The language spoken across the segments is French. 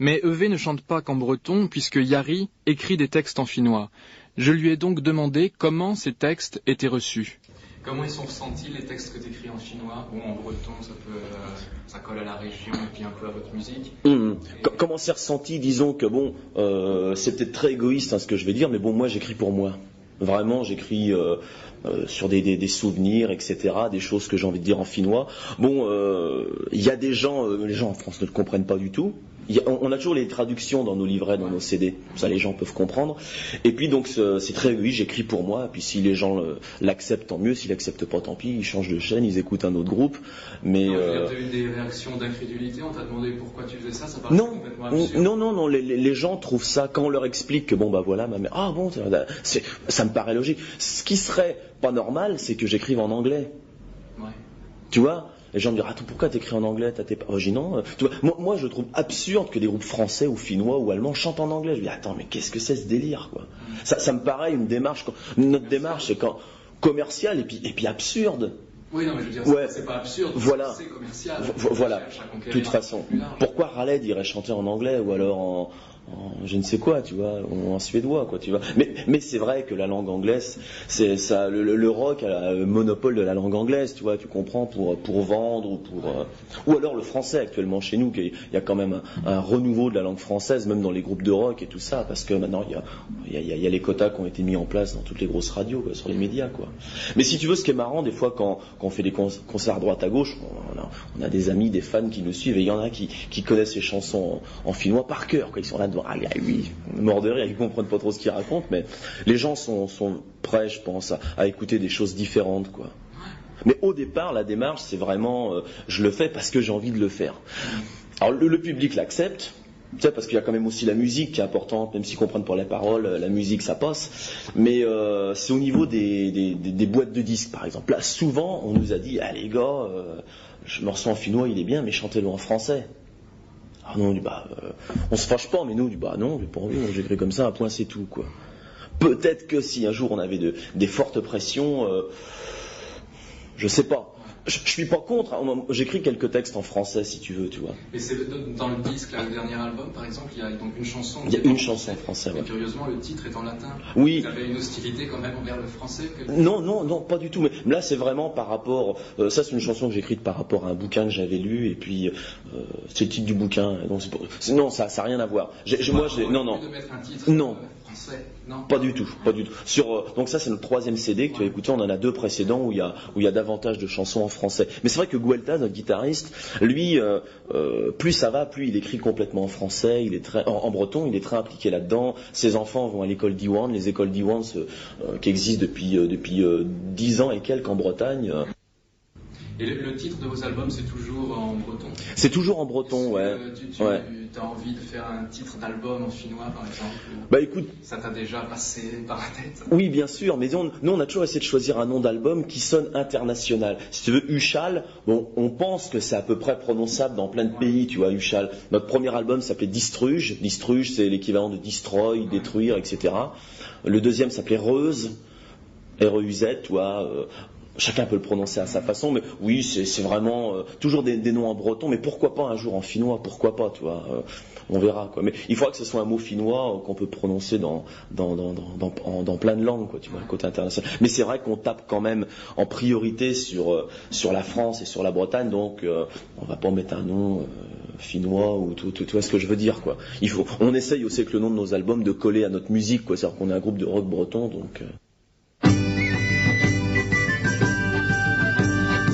Mais EV ne chante pas qu'en breton puisque Yari écrit des textes en finnois. Je lui ai donc demandé comment ces textes étaient reçus. Comment ils sont ressentis les textes que tu écris en finnois? Bon, en breton, ça colle à la région et puis un peu à votre musique. Comment c'est ressenti? Disons que bon, c'est peut-être très égoïste ce que je vais dire, mais bon, moi j'écris pour moi. Vraiment, j'écris sur des souvenirs, etc., des choses que j'ai envie de dire en finnois. Bon, il y a des gens, les gens en France ne le comprennent pas du tout. On a toujours les traductions dans nos livrets, dans nos CD, ça les gens peuvent comprendre. Et puis donc c'est très égoïste, j'écris pour moi, et puis si les gens l'acceptent, tant mieux, s'ils l'acceptent pas, tant pis, ils changent de chaîne, ils écoutent un autre groupe. Mais tu as eu des réactions d'incrédulité, on t'a demandé pourquoi tu faisais ça paraît complètement absurde. Non, les gens trouvent ça, quand on leur explique que bon bah voilà, ma mère, ah bon, ça me paraît logique. Ce qui serait pas normal, c'est que j'écrive en anglais. Ouais. Tu vois? Les gens me disent, attends, pourquoi t'écris en anglais? Non. Tu vois, moi, je trouve absurde que des groupes français ou finnois ou allemands chantent en anglais. Je me dis, attends, mais qu'est-ce que c'est ce délire, quoi? Ça me paraît une démarche, notre démarche, c'est commerciale et puis absurde. Oui, non, mais je veux dire, c'est pas absurde, voilà. C'est commercial. Voilà, de toute façon. Pourquoi Raled irait chanter en anglais ou alors en je ne sais quoi, tu vois, en suédois, quoi, tu vois. Mais c'est vrai que la langue anglaise, c'est ça, le rock a le monopole de la langue anglaise, tu vois, tu comprends, pour vendre ou alors le français actuellement chez nous, il y a quand même un renouveau de la langue française, même dans les groupes de rock et tout ça, parce que maintenant il y a les quotas qui ont été mis en place dans toutes les grosses radios, quoi, sur les médias, quoi. Mais si tu veux, ce qui est marrant des fois quand on fait des concerts à droite à gauche, on a des amis, des fans qui nous suivent et il y en a qui connaissent les chansons en finnois par cœur, quoi. Ils sont là devant. Ah oui, mort de rire, ils comprennent pas trop ce qu'ils racontent, mais les gens sont prêts, je pense, à écouter des choses différentes, quoi. Mais au départ, la démarche, c'est vraiment, je le fais parce que j'ai envie de le faire. Alors le public l'accepte, tu sais, parce qu'il y a quand même aussi la musique qui est importante, même s'ils comprennent pas les paroles, la musique ça passe. Mais c'est au niveau des boîtes de disques, par exemple. Là, souvent, on nous a dit, ah les gars, je me ressens en finnois, il est bien, mais chantez-le en français. Ah non, on dit on se fâche pas, mais nous on dit non, j'ai pas envie, j'écris comme ça, un point c'est tout, quoi. Peut-être que si un jour on avait des fortes pressions, je sais pas. Je suis pas contre, j'écris quelques textes en français si tu veux, tu vois. Et c'est dans le disque, là, le dernier album par exemple, il y a donc une chanson. Il y a une chanson en français, mais curieusement, le titre est en latin. Oui. Vous avez une hostilité quand même envers le français? Non, pas du tout. Mais là, c'est vraiment par rapport. Ça, c'est une chanson que j'ai écrite par rapport à un bouquin que j'avais lu, et puis c'est le titre du bouquin. Donc non, ça n'a rien à voir. Non. De mettre un titre français, non. Pas du tout. Donc ça, c'est notre 3e CD que tu as écouté. On en a 2 précédents où il y a davantage de chansons en français. Mais c'est vrai que Guelta, notre guitariste, lui, plus ça va, plus il écrit complètement en français. Il est en breton, il est très impliqué là-dedans. Ses enfants vont à l'école d'Iwan, les écoles d'Iwan qui existent depuis 10 ans et quelques en Bretagne. Et le titre de vos albums, c'est toujours en breton? C'est toujours en breton, ouais. Tu as envie de faire un titre d'album en finnois, par exemple? Écoute, ça t'a déjà passé par la tête? Oui, bien sûr, mais nous, on a toujours essayé de choisir un nom d'album qui sonne international. Si tu veux, Ushal, on pense que c'est à peu près prononçable dans plein de pays, tu vois, Ushal. Notre premier album s'appelait Distruge. Distruge, c'est l'équivalent de destroy, détruire, etc. Le deuxième s'appelait Reuse, R-E-U-Z, tu vois. Chacun peut le prononcer à sa façon, mais oui, c'est vraiment toujours des noms en breton, mais pourquoi pas un jour en finnois, pourquoi pas, tu vois, on verra, quoi. Mais il faudra que ce soit un mot finnois qu'on peut prononcer dans plein de langues, quoi, tu vois, le côté international. Mais c'est vrai qu'on tape quand même en priorité sur la France et sur la Bretagne, donc on va pas mettre un nom finnois ou tout, tu vois ce que je veux dire, quoi. On essaye aussi avec le nom de nos albums de coller à notre musique, quoi, c'est-à-dire qu'on est un groupe de rock breton, donc...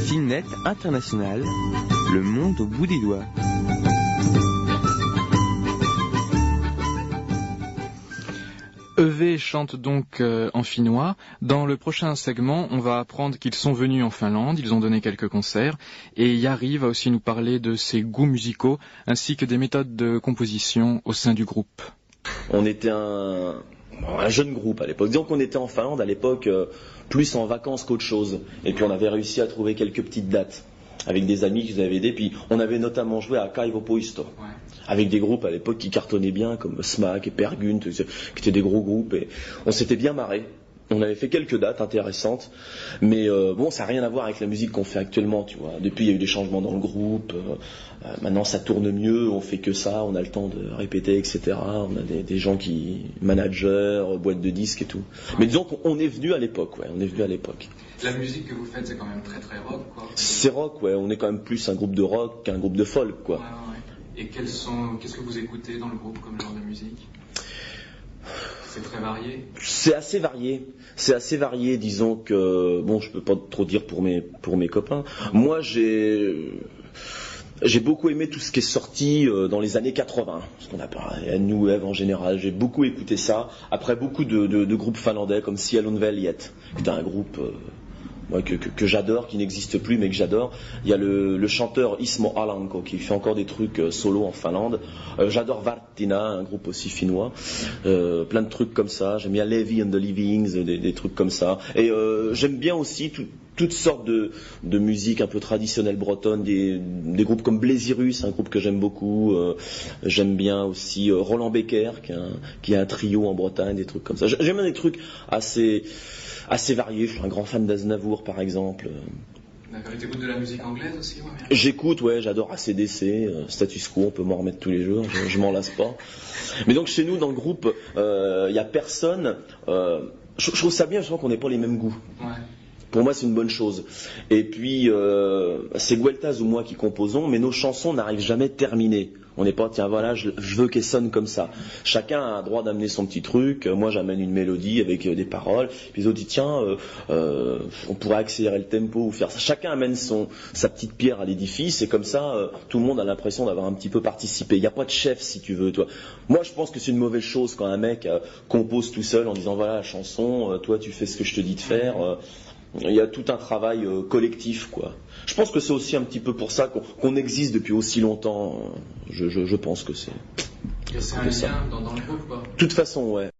Finnet International, le monde au bout des doigts. EV chante donc en finnois. Dans le prochain segment, on va apprendre qu'ils sont venus en Finlande, ils ont donné quelques concerts, et Yari va aussi nous parler de ses goûts musicaux, ainsi que des méthodes de composition au sein du groupe. On était un jeune groupe à l'époque. Disons qu'on était en Finlande à l'époque plus en vacances qu'autre chose. Et puis on avait réussi à trouver quelques petites dates avec des amis qui nous avaient aidés. Puis on avait notamment joué à Kaivopuisto, avec des groupes à l'époque qui cartonnaient bien, comme Smack et Per Gynt, qui étaient des gros groupes. Et on s'était bien marré. On avait fait quelques dates intéressantes, mais bon, ça n'a rien à voir avec la musique qu'on fait actuellement, tu vois. Depuis, il y a eu des changements dans le groupe. Maintenant, ça tourne mieux. On fait que ça. On a le temps de répéter, etc. On a des gens managers, boîtes de disques et tout. Mais disons qu'on est venu à l'époque, ouais. On est venu à l'époque. La musique que vous faites, c'est quand même très très rock, quoi. C'est rock, ouais. On est quand même plus un groupe de rock qu'un groupe de folk, quoi. Ouais. Et qu'est-ce que vous écoutez dans le groupe comme genre de musique? C'est très varié. C'est assez varié. C'est assez varié, disons que bon, je peux pas trop dire pour mes copains. Moi, j'ai beaucoup aimé tout ce qui est sorti dans les années 80, ce qu'on appelle New Wave en général. J'ai beaucoup écouté ça. Après, beaucoup de groupes finlandais comme Sielun Veljet, qui est un groupe que j'adore, qui n'existe plus mais que j'adore. Il y a le chanteur Ismo Alanko qui fait encore des trucs solo en Finlande. J'adore Vartina, un groupe aussi finnois. Plein de trucs comme ça. J'aime bien Levi and the Livings, des trucs comme ça. Et j'aime bien aussi toutes sortes de musique un peu traditionnelle bretonne, des groupes comme Blézirus, un groupe que j'aime beaucoup. J'aime bien aussi Roland Becker, qui a un trio en Bretagne, des trucs comme ça. J'aime bien des trucs assez variés. Je suis un grand fan d'Aznavour, par exemple. D'accord. Et t'écoutes de la musique anglaise aussi, ouais? J'écoute, ouais, j'adore AC/DC, Status Quo, on peut m'en remettre tous les jours, je m'en lasse pas. Mais donc chez nous, dans le groupe, il y a personne. Je trouve ça bien, je trouve qu'on n'ait pas les mêmes goûts. Ouais. Pour moi, c'est une bonne chose. Et puis, c'est Gueltaz ou moi qui composons, mais nos chansons n'arrivent jamais terminées. On n'est pas, tiens, voilà, je veux qu'elles sonnent comme ça. Chacun a le droit d'amener son petit truc. Moi, j'amène une mélodie avec des paroles. Puis les autres disent, tiens, on pourrait accélérer le tempo ou faire ça. Chacun amène sa petite pierre à l'édifice. Et comme ça, tout le monde a l'impression d'avoir un petit peu participé. Il n'y a pas de chef, si tu veux, toi. Moi, je pense que c'est une mauvaise chose quand un mec compose tout seul en disant, voilà, la chanson, toi, tu fais ce que je te dis de faire. Il y a tout un travail collectif, quoi. Je pense que c'est aussi un petit peu pour ça qu'on existe depuis aussi longtemps. Je pense que c'est. C'est un lien dans le groupe, quoi. De toute façon, ouais.